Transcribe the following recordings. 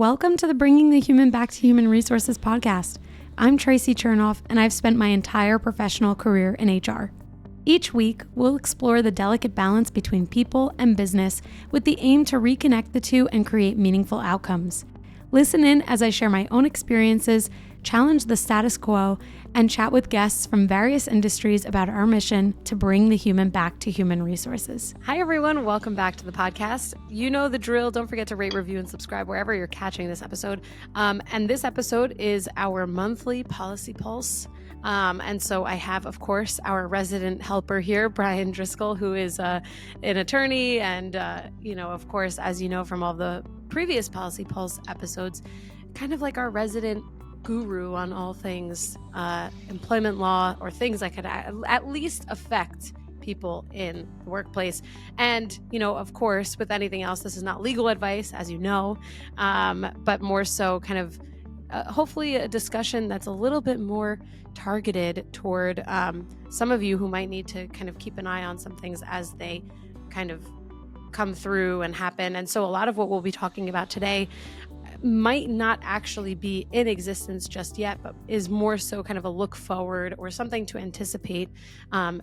Welcome to the Bringing the Human Back to Human Resources podcast. I'm Traci Chernoff, and I've spent my entire professional career in HR. Each week, we'll explore the delicate balance between people and business with the aim to reconnect the two and create meaningful outcomes. Listen in as I share my own experiences, challenge the status quo, and chat with guests from various industries about our mission to bring the human back to human resources. Hi, everyone. Welcome back to the podcast. You know the drill. Don't forget to rate, review, and subscribe wherever you're catching this episode. And this episode is our monthly Policy Pulse. And so I have, of course, our resident helper here, Bryan Driscoll, who is an attorney. And, of course, as you know from all the previous Policy Pulse episodes, kind of like our resident guru on all things employment law or things that could at least affect people in the workplace. And, of course, with anything else, this is not legal advice, as you know, but more so kind of hopefully a discussion that's a little bit more targeted toward some of you who might need to kind of keep an eye on some things as they kind of come through and happen. And so a lot of what we'll be talking about today might not actually be in existence just yet, but is more so kind of a look forward or something to anticipate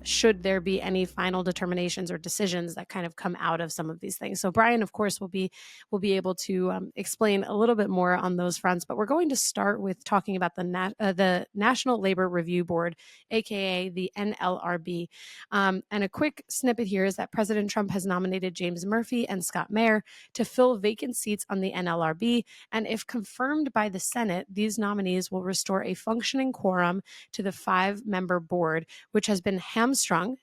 should there be any final determinations or decisions that kind of come out of some of these things. So Bryan, of course, will be able to explain a little bit more on those fronts, but we're going to start with talking about the National Labor Review Board, aka the NLRB. And a quick snippet here is that President Trump has nominated James Murphy and Scott Mayer to fill vacant seats on the NLRB. And if confirmed by the Senate, these nominees will restore a functioning quorum to the 5-member board, which has been hamstrung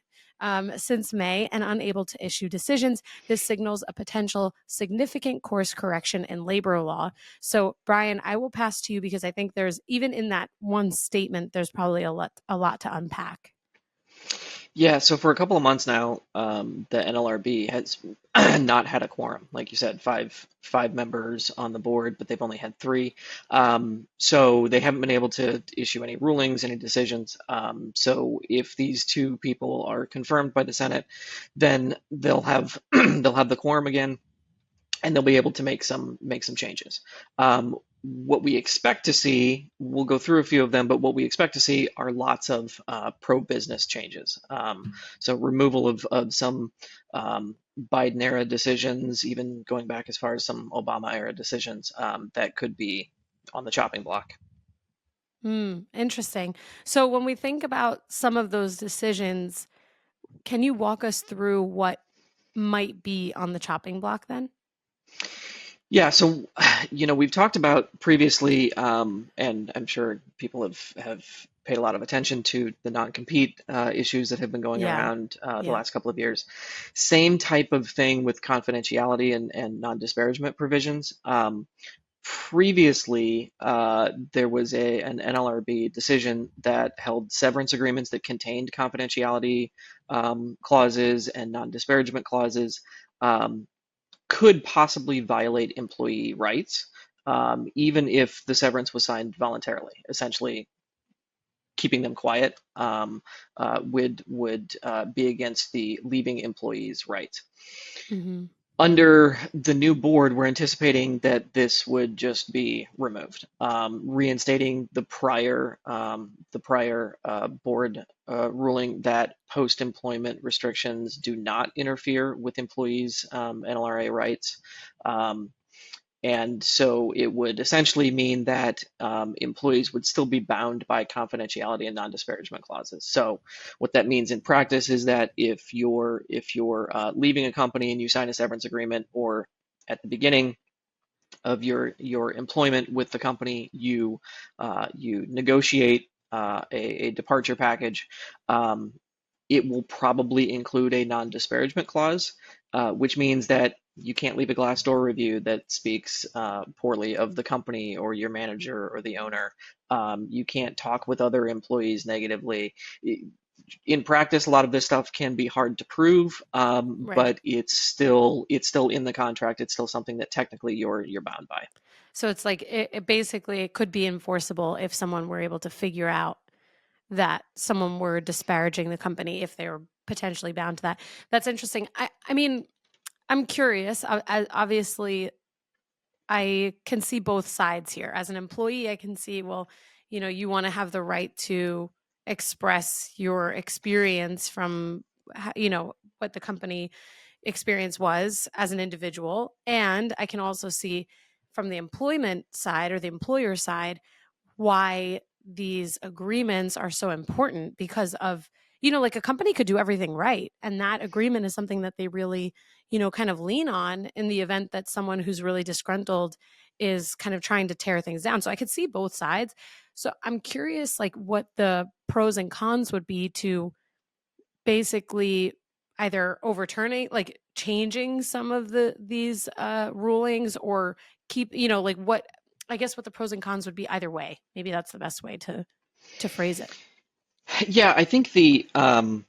since May and unable to issue decisions. This signals a potential significant course correction in labor law. So, Bryan, I will pass to you because I think there's, even in that one statement, there's probably a lot to unpack. Yeah, so for a couple of months now, the NLRB has not had a quorum. Like you said, five members on the board, but they've only had 3. So they haven't been able to issue any rulings, any decisions. So if these 2 people are confirmed by the Senate, then they'll have the quorum again, and they'll be able to make some changes. What we expect to see, we'll go through a few of them, but what we expect to see are lots of pro-business changes. So removal of some Biden-era decisions, even going back as far as some Obama-era decisions that could be on the chopping block. Interesting. So when we think about some of those decisions, can you walk us through what might be on the chopping block then? Yeah, so we've talked about previously, and I'm sure people have paid a lot of attention to the non-compete issues that have been going around the last couple of years. Same type of thing with confidentiality and non-disparagement provisions. Previously, there was an NLRB decision that held severance agreements that contained confidentiality clauses and non-disparagement clauses could possibly violate employee rights, even if the severance was signed voluntarily. Essentially, keeping them quiet would be against the leaving employee's rights. Mm-hmm. Under the new board, we're anticipating that this would just be removed, reinstating the prior board ruling that post-employment restrictions do not interfere with employees' NLRA rights. And so it would essentially mean that employees would still be bound by confidentiality and non-disparagement clauses. So what that means in practice is that if you're leaving a company and you sign a severance agreement, or at the beginning of your employment with the company, you negotiate a departure package, it will probably include a non-disparagement clause, which means that you can't leave a Glassdoor review that speaks poorly of the company or your manager or the owner. You can't talk with other employees negatively. In practice, a lot of this stuff can be hard to prove, right. But it's still in the contract. It's still something that technically you're bound by. So it's like it could be enforceable if someone were able to figure out that someone were disparaging the company, if they were potentially bound to that. That's interesting. I mean, I'm curious. Obviously, I can see both sides here. As an employee, I can see, well, you want to have the right to express your experience from, what the company experience was as an individual. And I can also see from the employment side or the employer side why these agreements are so important because of, like a company could do everything right. And that agreement is something that they really, kind of lean on in the event that someone who's really disgruntled is kind of trying to tear things down. So I could see both sides. So I'm curious, like, what the pros and cons would be to basically either overturning, like changing some of these rulings, or keep, like what, I guess what the pros and cons would be either way. Maybe that's the best way to phrase it. Yeah, I think in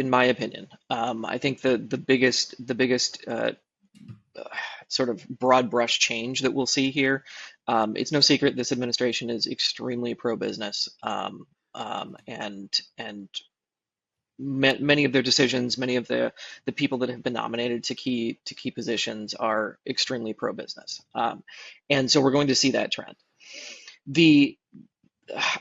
my opinion, I think the biggest sort of broad brush change that we'll see here. It's no secret this administration is extremely pro-business, and many of their decisions, many of the people that have been nominated to key positions are extremely pro-business, and so we're going to see that trend. The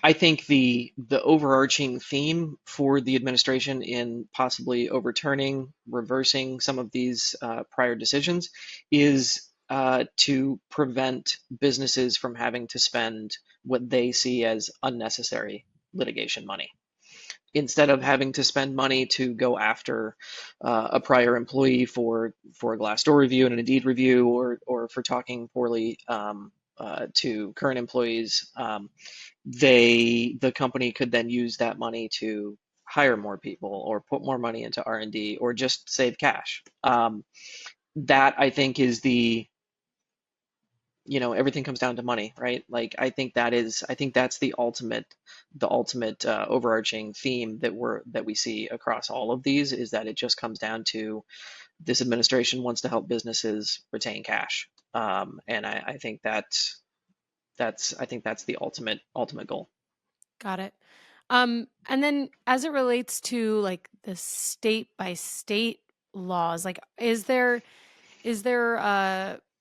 I think the overarching theme for the administration in possibly overturning, reversing some of these prior decisions is to prevent businesses from having to spend what they see as unnecessary litigation money. Instead of having to spend money to go after a prior employee for a Glassdoor review and an Indeed review, or for talking poorly to current employees, the company could then use that money to hire more people or put more money into R&D or just save cash. That I think is everything comes down to money, right? Like I think that's the ultimate overarching theme that we see across all of these, is that it just comes down to this administration wants to help businesses retain cash. And I think that's the ultimate goal. Got it. And then as it relates to like the state by state laws, like is there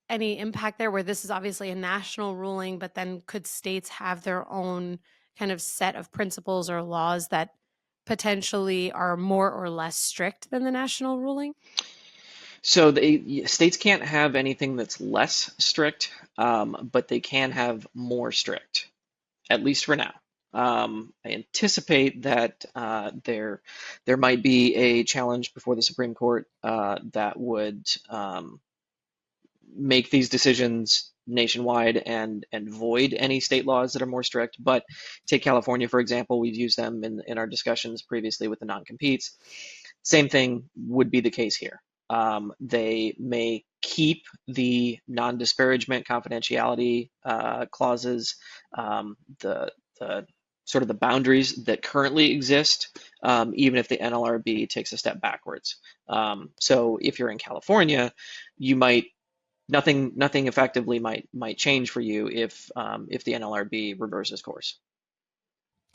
any impact there where this is obviously a national ruling, but then could states have their own kind of set of principles or laws that potentially are more or less strict than the national ruling? So the states can't have anything that's less strict, but they can have more strict, at least for now. I anticipate that there might be a challenge before the Supreme Court that would make these decisions nationwide and void any state laws that are more strict. But take California, for example, we've used them in our discussions previously with the non-competes. Same thing would be the case here. They may keep the non-disparagement confidentiality clauses, the sort of the boundaries that currently exist, even if the NLRB takes a step backwards. So if you're in California, you might nothing effectively might change for you if the NLRB reverses course.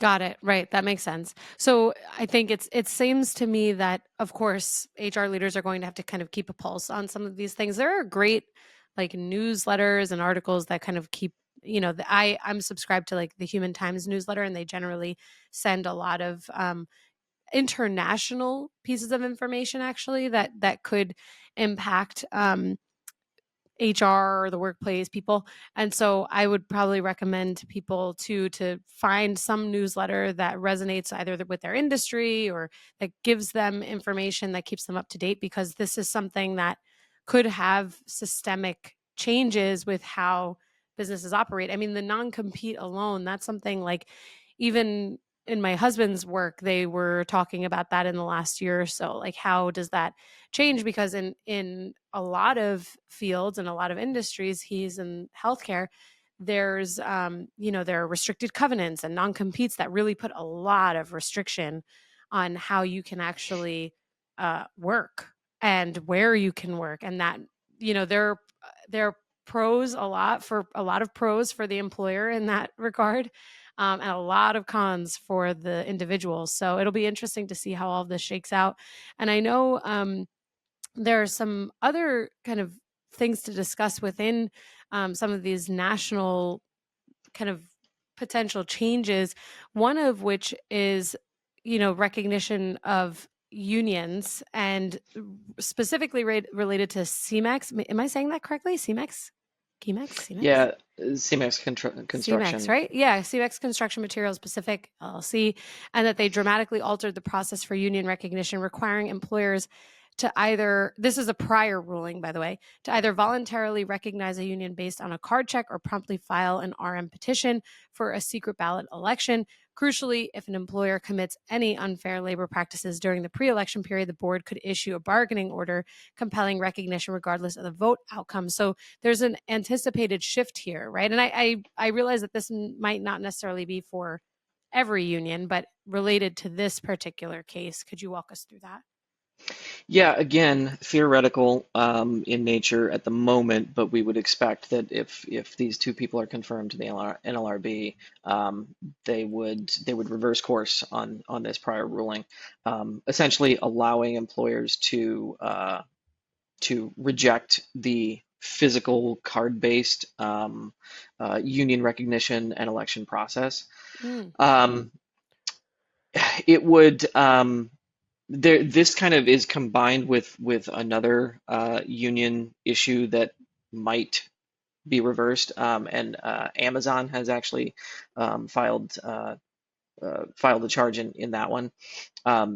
Got it. Right. That makes sense. So I think it seems to me that of course HR leaders are going to have to kind of keep a pulse on some of these things. There are great like newsletters and articles that kind of keep, I'm subscribed to like the Human Times newsletter, and they generally send a lot of international pieces of information actually that could impact HR or the workplace people. And so I would probably recommend to people to find some newsletter that resonates either with their industry or that gives them information that keeps them up to date, because this is something that could have systemic changes with how businesses operate. I mean, the non-compete alone, that's something like, even in my husband's work, they were talking about that in the last year or so. Like, how does that change? Because in a lot of fields and a lot of industries, he's in healthcare, there's there are restricted covenants and non-competes that really put a lot of restriction on how you can actually work and where you can work. And that, there are pros, a lot of pros for the employer in that regard, and a lot of cons for the individuals. So it'll be interesting to see how all of this shakes out. And I know there are some other kind of things to discuss within some of these national kind of potential changes, one of which is, recognition of unions, and specifically related to CMAX. Am I saying that correctly? CMAX? CMAX? Yeah, CMAX CMAX, construction. right? Yeah, CMAX Construction Materials Pacific LLC, and that they dramatically altered the process for union recognition, requiring employers to either, this is a prior ruling, by the way, to either voluntarily recognize a union based on a card check or promptly file an RM petition for a secret ballot election. Crucially, if an employer commits any unfair labor practices during the pre-election period, the board could issue a bargaining order compelling recognition regardless of the vote outcome. So there's an anticipated shift here, right? And I realize that this might not necessarily be for every union, but related to this particular case, could you walk us through that? Yeah, again, theoretical in nature at the moment, but we would expect that if these two people are confirmed to the NLRB, they would reverse course on this prior ruling, essentially allowing employers to reject the physical card-based union recognition and election process. Mm, Um, it would. This kind of is combined with another union issue that might be reversed, and Amazon has actually filed a charge in that one.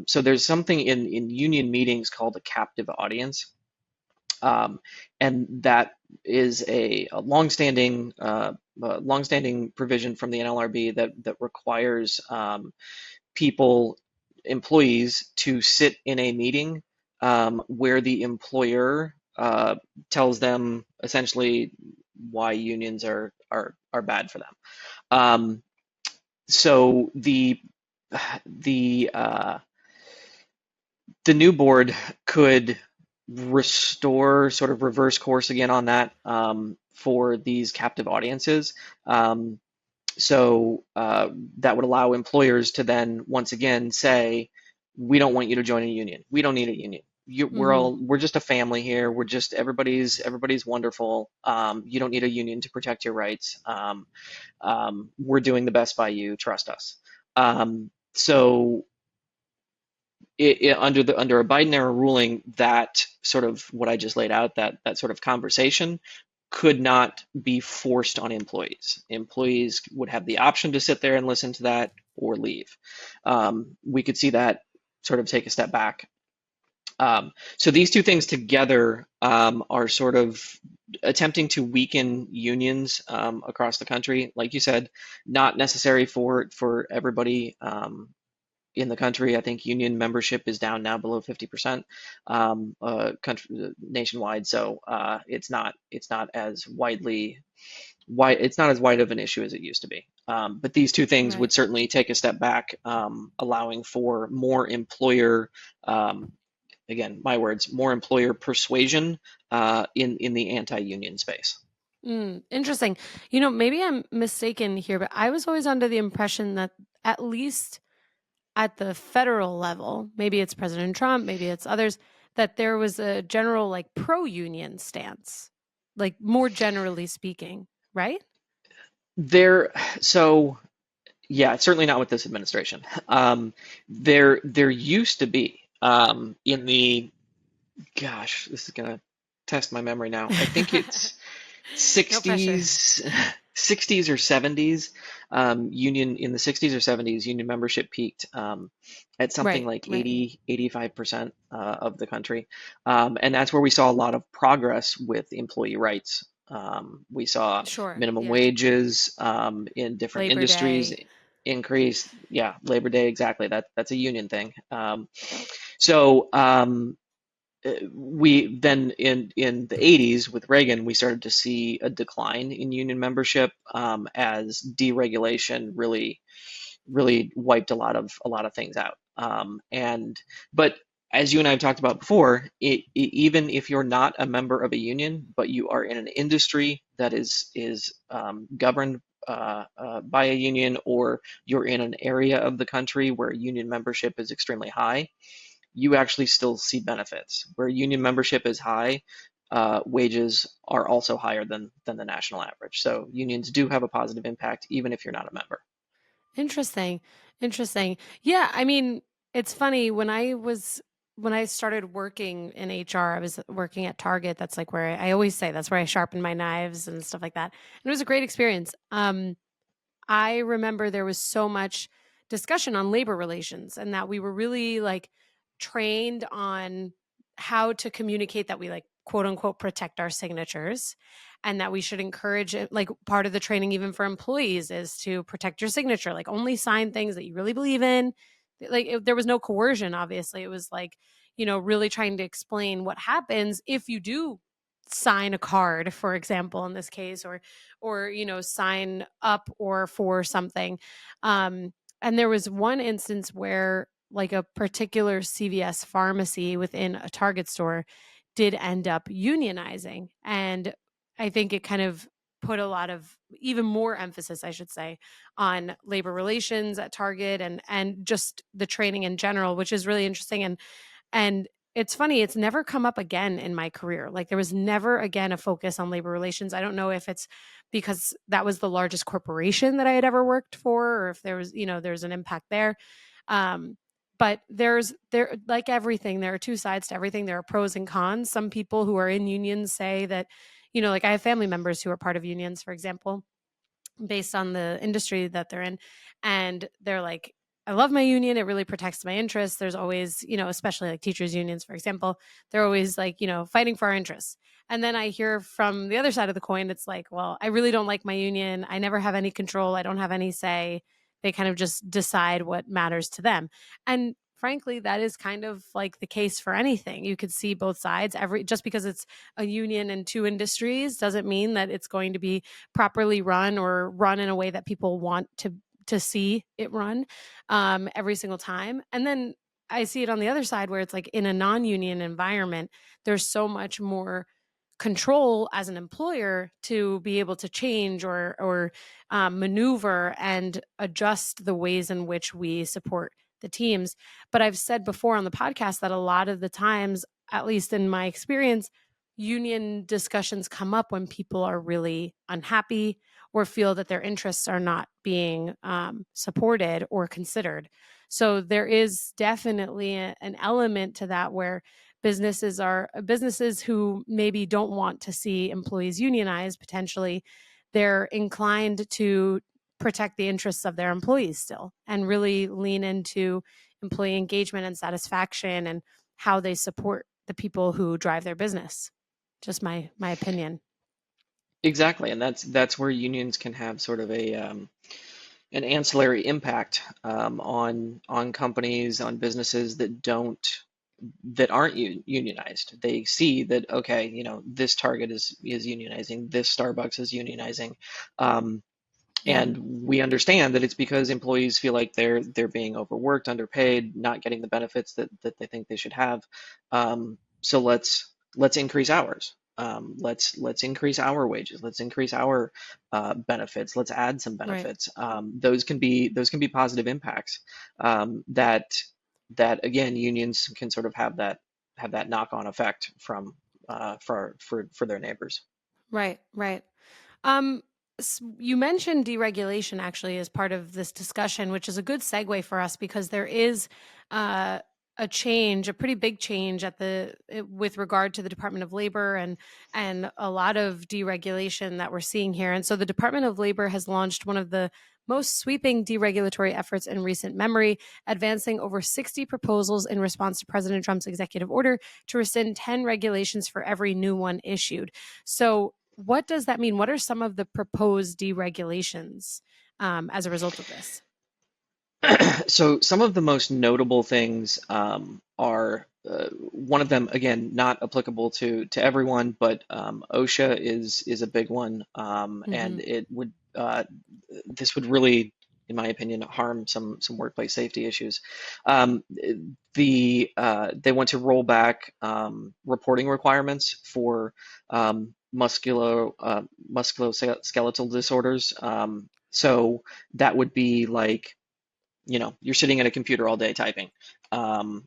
So there's something in union meetings called a captive audience, and that is a longstanding provision from the NLRB that requires people, employees, to sit in a meeting where the employer tells them essentially why unions are bad for them. So the new board could restore, sort of reverse course again on that, for these captive audiences. So that would allow employers to then once again say, we don't want you to join a union. We don't need a union. hmm We're just a family here. We're just everybody's wonderful. You don't need a union to protect your rights. We're doing the best by you. Trust us. So under a Biden era ruling, that sort of what I just laid out, that sort of conversation could not be forced on employees. Employees would have the option to sit there and listen to that or leave. We could see that sort of take a step back. So these two things together are sort of attempting to weaken unions across the country. Like you said, not necessary for everybody in the country. I think union membership is down now below 50% nationwide. So it's not as wide of an issue as it used to be. But these two things would Right. certainly take a step back, allowing for more employer, again, my words, more employer persuasion in the anti-union space. Interesting. Maybe I'm mistaken here, but I was always under the impression that at least at the federal level, maybe it's President Trump, maybe it's others, that there was a general like pro-union stance, like more generally speaking, right? There, so yeah, certainly not with this administration. There used to be in the, gosh, this is gonna test my memory now. I think it's No pressure. 60s, 60s or 70s. Union in the 60s or 70s, union membership peaked at something Right, like right. 85% of the country, and that's where we saw a lot of progress with employee rights. We saw Sure. minimum Yeah. wages in different Labor industries Day. increase. Yeah, Labor Day, exactly. That's a union thing. So we then in the 80s with Reagan, we started to see a decline in union membership as deregulation really wiped a lot of things out. But as you and I have talked about before, even if you're not a member of a union, but you are in an industry that is governed by a union, or you're in an area of the country where union membership is extremely high, you actually still see benefits. Where union membership is high, wages are also higher than the national average. So unions do have a positive impact, even if you're not a member. Interesting. Interesting. Yeah, I mean, it's funny when I started working in HR, I was working at Target. That's like where I always say that's where I sharpen my knives and stuff like that. And it was a great experience. I remember there was so much discussion on labor relations and that we were really like trained on how to communicate that we like quote unquote protect our signatures and that we should encourage it. Like part of the training, even for employees, is to protect your signature, like only sign things that you really believe in. Like there was no coercion, obviously. It was like, really trying to explain what happens if you do sign a card, for example, in this case, or sign up or for something. And there was one instance where like a particular CVS pharmacy within a Target store did end up unionizing, and I think it kind of put a lot of even more emphasis, I should say, on labor relations at Target and just the training in general, which is really interesting. And it's funny, it's never come up again in my career. Like there was never again a focus on labor relations. I don't know if it's because that was the largest corporation that I had ever worked for, or if there was, there's an impact there. Um, but there like everything, there are two sides to everything. There are pros and cons. Some people who are in unions say that, like I have family members who are part of unions, for example, based on the industry that they're in. And they're like, I love my union. It really protects my interests. There's always, especially like teachers' unions, for example, they're always like, fighting for our interests. And then I hear from the other side of the coin, it's like, well, I really don't like my union. I never have any control. I don't have any say. They kind of just decide what matters to them. And frankly, that is kind of like the case for anything. You could see both sides. Just because it's a union in two industries doesn't mean that it's going to be properly run or run in a way that people want to see it run every single time. And then I see it on the other side where it's like in a non-union environment, there's so much more control as an employer to be able to change or maneuver and adjust the ways in which we support the teams. But I've said before on the podcast that a lot of the times, at least in my experience, union discussions come up when people are really unhappy or feel that their interests are not being supported or considered. So there is definitely an element to that where businesses who maybe don't want to see employees unionized, potentially they're inclined to protect the interests of their employees still and really lean into employee engagement and satisfaction and how they support the people who drive their business. Just my opinion. Exactly, and that's where unions can have sort of a an ancillary impact on companies, on businesses that aren't unionized. They see that, okay, this Target is unionizing, this Starbucks is unionizing, um, Yeah. and we understand that it's because employees feel like they're being overworked, underpaid, not getting the benefits that they think they should have. So let's increase hours. Let's increase our wages. Let's increase our benefits. Let's add some Right. benefits. Those can be positive impacts that again unions can sort of have that knock-on effect from for their neighbors. Right. Right. Um, you mentioned deregulation actually as part of this discussion, which is a good segue for us because there is uh, a change, a pretty big change with regard to the Department of Labor and a lot of deregulation that we're seeing here. And so the Department of Labor has launched one of the most sweeping deregulatory efforts in recent memory, advancing over 60 proposals in response to President Trump's executive order to rescind 10 regulations for every new one issued. So what does that mean? What are some of the proposed deregulations as a result of this? So some of the most notable things are one of them, again, not applicable to everyone, but OSHA is a big one, Hmm. and this would really, in my opinion, harm some workplace safety issues. Um, they want to roll back reporting requirements for musculoskeletal disorders. So that would be like you're sitting at a computer all day typing, and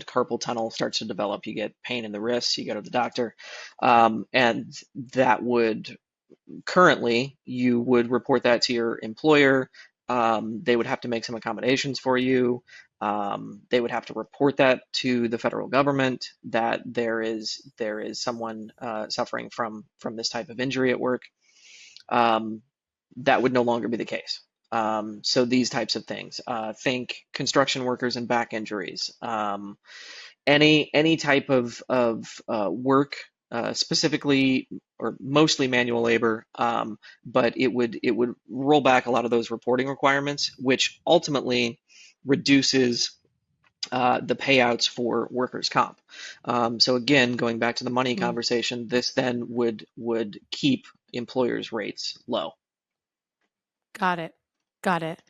carpal tunnel starts to develop. You get pain in the wrists, you go to the doctor, and that would currently you would report that to your employer. They would have to make some accommodations for you. They would have to report that to the federal government that there is someone suffering from this type of injury at work. Um, that would no longer be the case. So these types of things, think construction workers and back injuries, any type of work, specifically or mostly manual labor, but it would roll back a lot of those reporting requirements, which ultimately reduces the payouts for workers' comp. So again, going back to the money Mm, conversation, this then would keep employers' rates low. got it. Got it.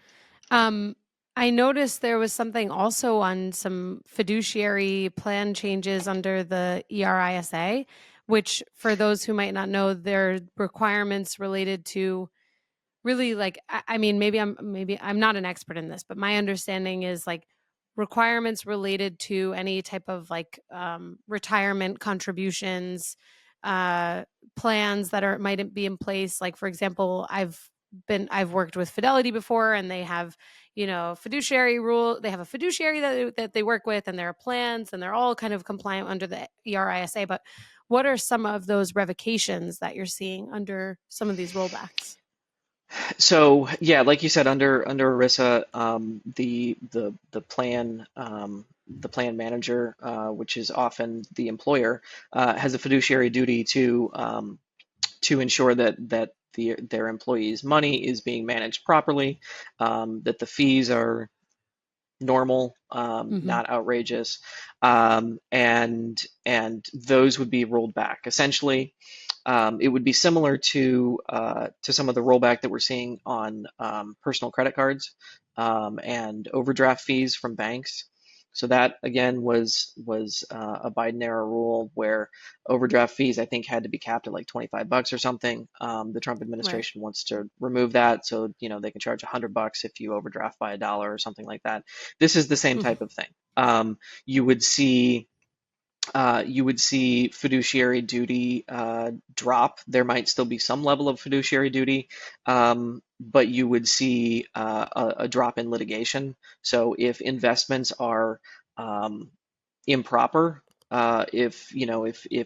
Um, I noticed there was something also on some fiduciary plan changes under the ERISA, which for those who might not know, they're requirements related to really like I mean maybe I'm not an expert in this, but my understanding is like requirements related to any type of like retirement contributions, uh plans that are might be in place. Like for example, I've worked with Fidelity before, and they have, fiduciary rule. They have a fiduciary that they work with, and there are plans, and they're all kind of compliant under the ERISA. But what are some of those revocations that you're seeing under some of these rollbacks? So yeah, like you said, under ERISA, the plan manager, which is often the employer, has a fiduciary duty to ensure that their employees' money is being managed properly, that the fees are normal, Hmm. not outrageous, and those would be rolled back. Essentially, it would be similar to some of the rollback that we're seeing on personal credit cards, and overdraft fees from banks. So that again was a Biden era rule where overdraft fees, I think, had to be capped at like $25 or something. The Trump Right. administration wants to remove that, so they can charge $100 if you overdraft by a dollar or something like that. This is the same Mhm. type of thing. You would see fiduciary duty drop. There might still be some level of fiduciary duty, but you would see a drop in litigation. So if investments are improper, if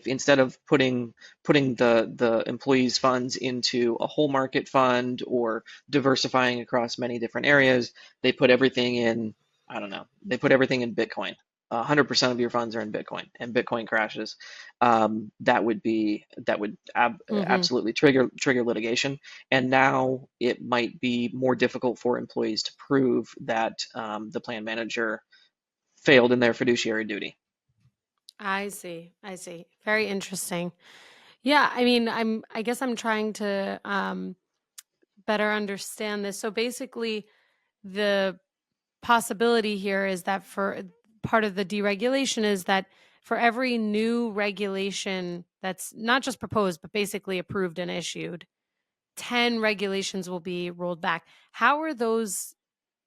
instead of putting the employees' funds into a whole market fund or diversifying across many different areas, they put everything in, I don't know, they put everything in Bitcoin. 100% of your funds are in Bitcoin, and Bitcoin crashes. That would Mhm. absolutely trigger litigation. And now it might be more difficult for employees to prove that the plan manager failed in their fiduciary duty. I see. I see. Very interesting. Yeah, I mean, I guess I'm trying to better understand this. So basically, the possibility here is that for part of the deregulation is that for every new regulation that's not just proposed but basically approved and issued, 10 regulations will be rolled back. How are those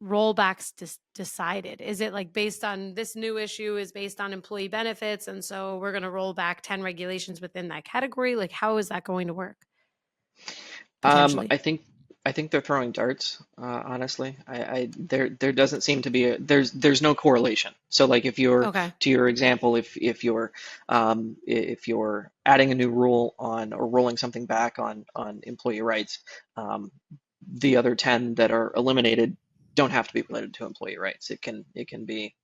rollbacks decided? Is it like based on this new issue is based on employee benefits, and so we're going to roll back 10 regulations within that category? Like, how is that going to work potentially? I think they're throwing darts. Honestly, there doesn't seem to be there's no correlation. So like if you're Okay. to your example, if you're adding a new rule on or rolling something back on employee rights, um, the other 10 that are eliminated don't have to be related to employee rights. It can be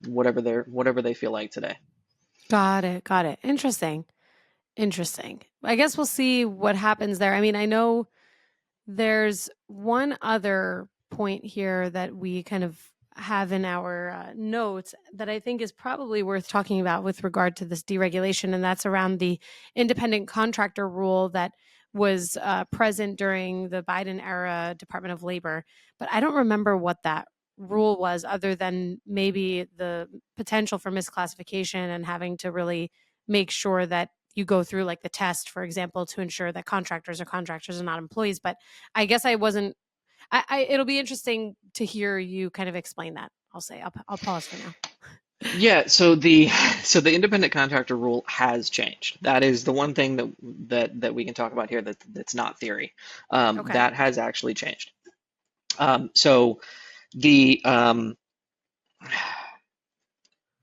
whatever they feel like today. Got it. Got it. Interesting. Interesting. I guess we'll see what happens there. I mean, I know there's one other point here that we kind of have in our notes that I think is probably worth talking about with regard to this deregulation, and that's around the independent contractor rule that was present during the Biden era Department of Labor. But I don't remember what that rule was, other than maybe the potential for misclassification and having to really make sure that you go through like the test, for example, to ensure that contractors are contractors and not employees. But I guess it'll be interesting to hear you kind of explain that. I'll pause for now. Yeah, so the so the independent contractor rule has changed. That is the one thing that we can talk about here that's not theory. Okay. That has actually changed. So the I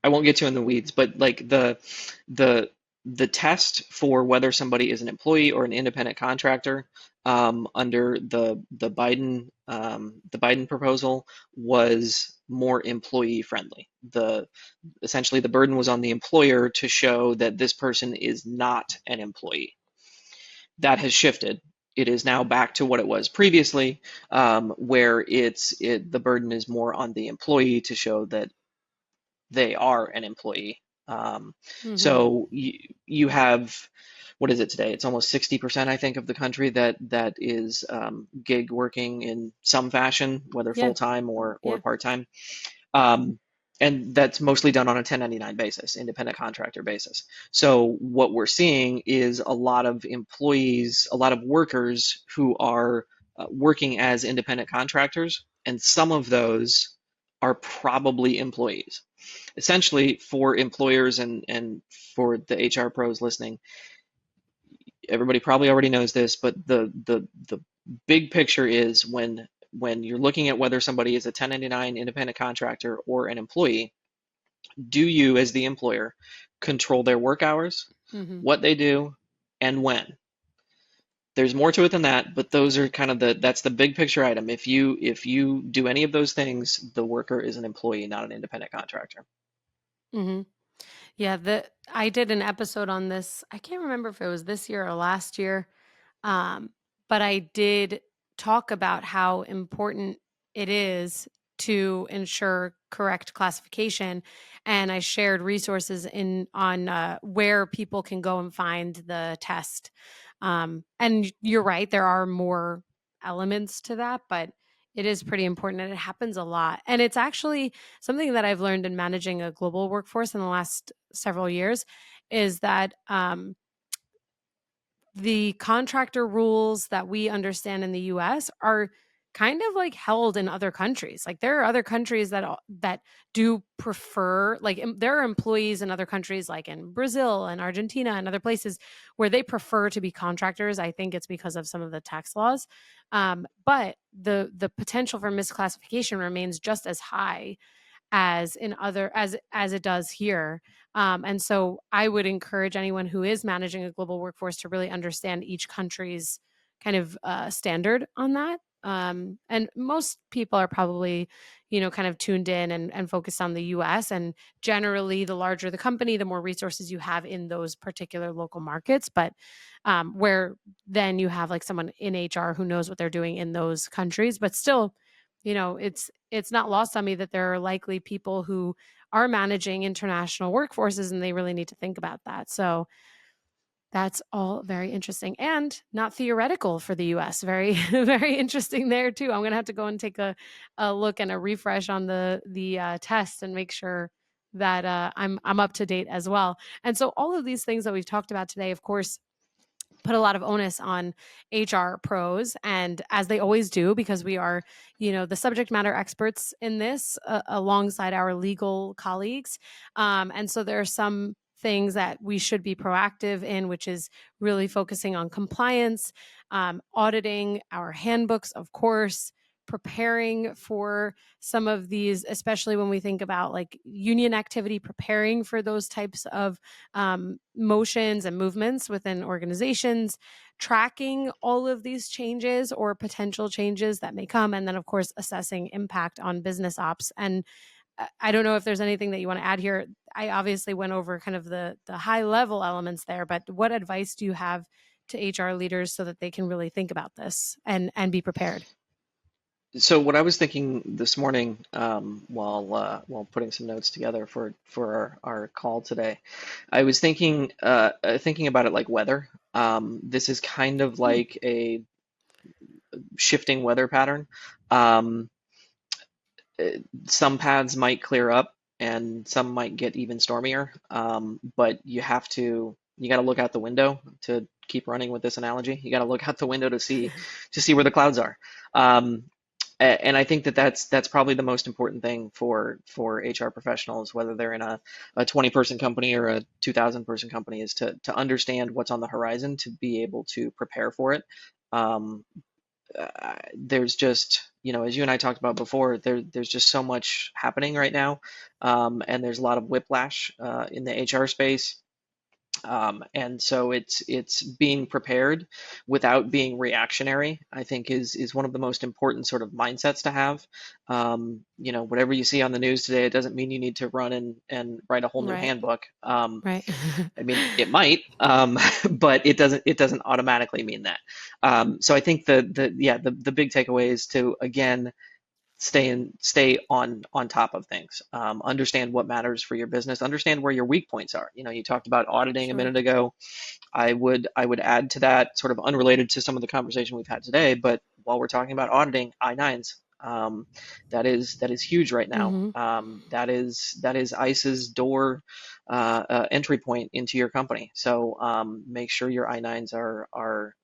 won't get too in the weeds, but like the the test for whether somebody is an employee or an independent contractor under the Biden proposal was more employee friendly. The Essentially the burden was on the employer to show that this person is not an employee. That has shifted. It is now back to what it was previously, where the burden is more on the employee to show that they are an employee. Um, Mm-hmm. so you have, what is it today? It's almost 60%, I think, of the country that is gig working in some fashion, whether Yeah. full time or Yeah. part time. Um, and that's mostly done on a 1099 basis, independent contractor basis. So what we're seeing is a lot of employees, a lot of workers who are working as independent contractors, and some of those are probably employees. Essentially, for employers and for the HR pros listening, everybody probably already knows this, but the big picture is when you're looking at whether somebody is a 1099 independent contractor or an employee, do you, as the employer, control their work hours, Mm-hmm. what they do, and when? There's more to it than that, but those are kind of that's the big picture item. If you do any of those things, the worker is an employee, not an independent contractor. Mm-hmm. Yeah, I did an episode on this. I can't remember if it was this year or last year, um, but I did talk about how important it is to ensure correct classification, and I shared resources in on where people can go and find the test. And you're right, there are more elements to that, but it is pretty important and it happens a lot. And it's actually something that I've learned in managing a global workforce in the last several years is that the contractor rules that we understand in the US are kind of like held in other countries. Like there are other countries that do prefer there are employees in other countries like in Brazil and Argentina and other places where they prefer to be contractors. I think it's because of some of the tax laws. But the potential for misclassification remains just as high as in other as it does here. And so I would encourage anyone who is managing a global workforce to really understand each country's kind of standard on that. And most people are probably, kind of tuned in and focused on the US. And generally, the larger the company, the more resources you have in those particular local markets. But where then you have like someone in HR who knows what they're doing in those countries. But still, it's not lost on me that there are likely people who are managing international workforces and they really need to think about that. So that's all very interesting and not theoretical for the US. Very, very interesting there too. I'm going to have to go and take a look and a refresh on the test and make sure that I'm up to date as well. And so all of these things that we've talked about today, of course, put a lot of onus on HR pros, and as they always do, because we are, the subject matter experts in this alongside our legal colleagues. And so there are some things that we should be proactive in, which is really focusing on compliance, auditing our handbooks, of course, preparing for some of these, especially when we think about like union activity, preparing for those types of motions and movements within organizations, tracking all of these changes or potential changes that may come, and then, of course, assessing impact on business ops. And I don't know if there's anything that you want to add here. I obviously went over kind of the high level elements there, but what advice do you have to HR leaders so that they can really think about this and be prepared? So what I was thinking this morning, while putting some notes together for our call today, I was thinking about it like weather. This is kind of Hmm. like a shifting weather pattern. Um, some paths might clear up, and some might get even stormier. But you got to look out the window to keep running with this analogy. You got to look out the window to see where the clouds are. Um, And I think that that's probably the most important thing for HR professionals, whether they're in a 20-person company or a 2,000-person company, is to understand what's on the horizon, to be able to prepare for it. Um, there's just, as you and I talked about before, there's just so much happening right now, and there's a lot of whiplash in the HR space. And so it's being prepared without being reactionary, I think is one of the most important sort of mindsets to have. Whatever you see on the news today, it doesn't mean you need to run and write a whole new Right. handbook. Right. I mean, it might, but it doesn't automatically mean that. So I think the big takeaway is to, again, stay on top of things. Understand what matters for your business. Understand where your weak points are. You talked about auditing a Sure. minute ago. I would add to that, sort of unrelated to some of the conversation we've had today, but while we're talking about auditing, I-9s, that is huge right now. Mm-hmm. That is ICE's door entry point into your company. So make sure your I-9s are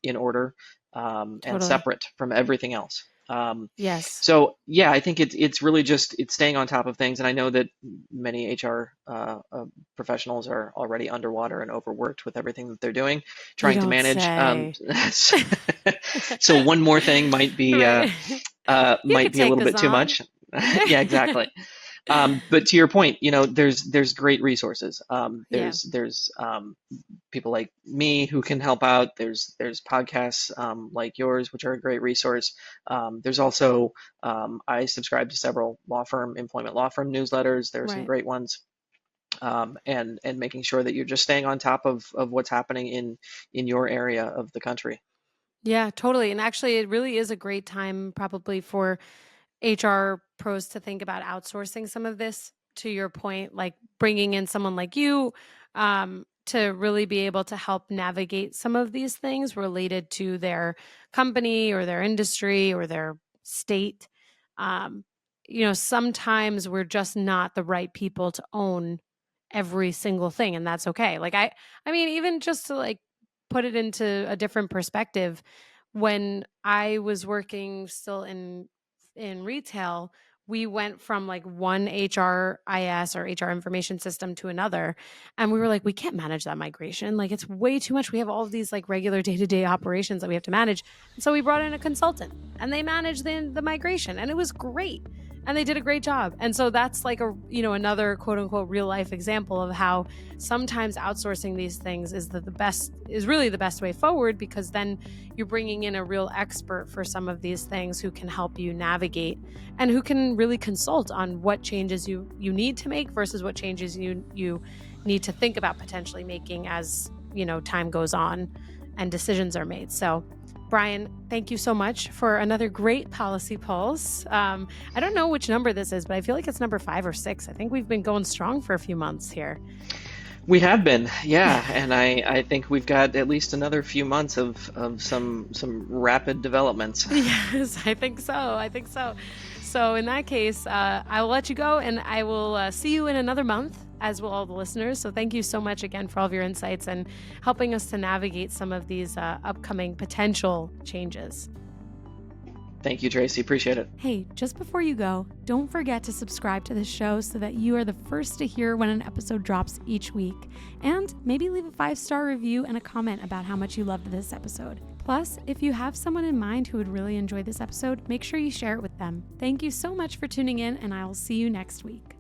in order, and Totally. separate from everything else. Yes. So yeah, I think it's really just it's staying on top of things, and I know that many HR professionals are already underwater and overworked with everything that they're doing, You trying to don't manage. say. So one more thing might be Right. You might could be a take little this bit too on. much. Yeah, exactly. But to your point, there's great resources. Yeah. There's people like me who can help out. There's podcasts like yours, which are a great resource. There's also I subscribe to several employment law firm newsletters. There are some Right. great ones. And making sure that you're just staying on top of what's happening in your area of the country. Yeah, totally. And actually, it really is a great time probably for HR pros to think about outsourcing some of this, to your point, like bringing in someone like you to really be able to help navigate some of these things related to their company or their industry or their state. Um, sometimes we're just not the right people to own every single thing, and that's okay. Like I mean, even just to like put it into a different perspective, when I was working still in retail, we went from like one HRIS or HR information system to another. And we were like, we can't manage that migration. Like it's way too much. We have all of these like regular day-to-day operations that we have to manage. And so we brought in a consultant and they managed the migration and it was great. And they did a great job. And so that's like another quote unquote real life example of how sometimes outsourcing these things is really the best way forward, because then you're bringing in a real expert for some of these things who can help you navigate and who can really consult on what changes you need to make versus what changes you need to think about potentially making as time goes on and decisions are made. So Bryan, thank you so much for another great Policy Pulse. I don't know which number this is, but I feel like it's number 5 or 6. I think we've been going strong for a few months here. We have been, yeah, and I think we've got at least another few months of some rapid developments. Yes, I think so. So in that case, I will let you go, and I will see you in another month, as will all the listeners. So thank you so much again for all of your insights and helping us to navigate some of these upcoming potential changes. Thank you, Traci. Appreciate it. Hey, just before you go, don't forget to subscribe to this show so that you are the first to hear when an episode drops each week. And maybe leave a 5-star review and a comment about how much you loved this episode. Plus, if you have someone in mind who would really enjoy this episode, make sure you share it with them. Thank you so much for tuning in, and I will see you next week.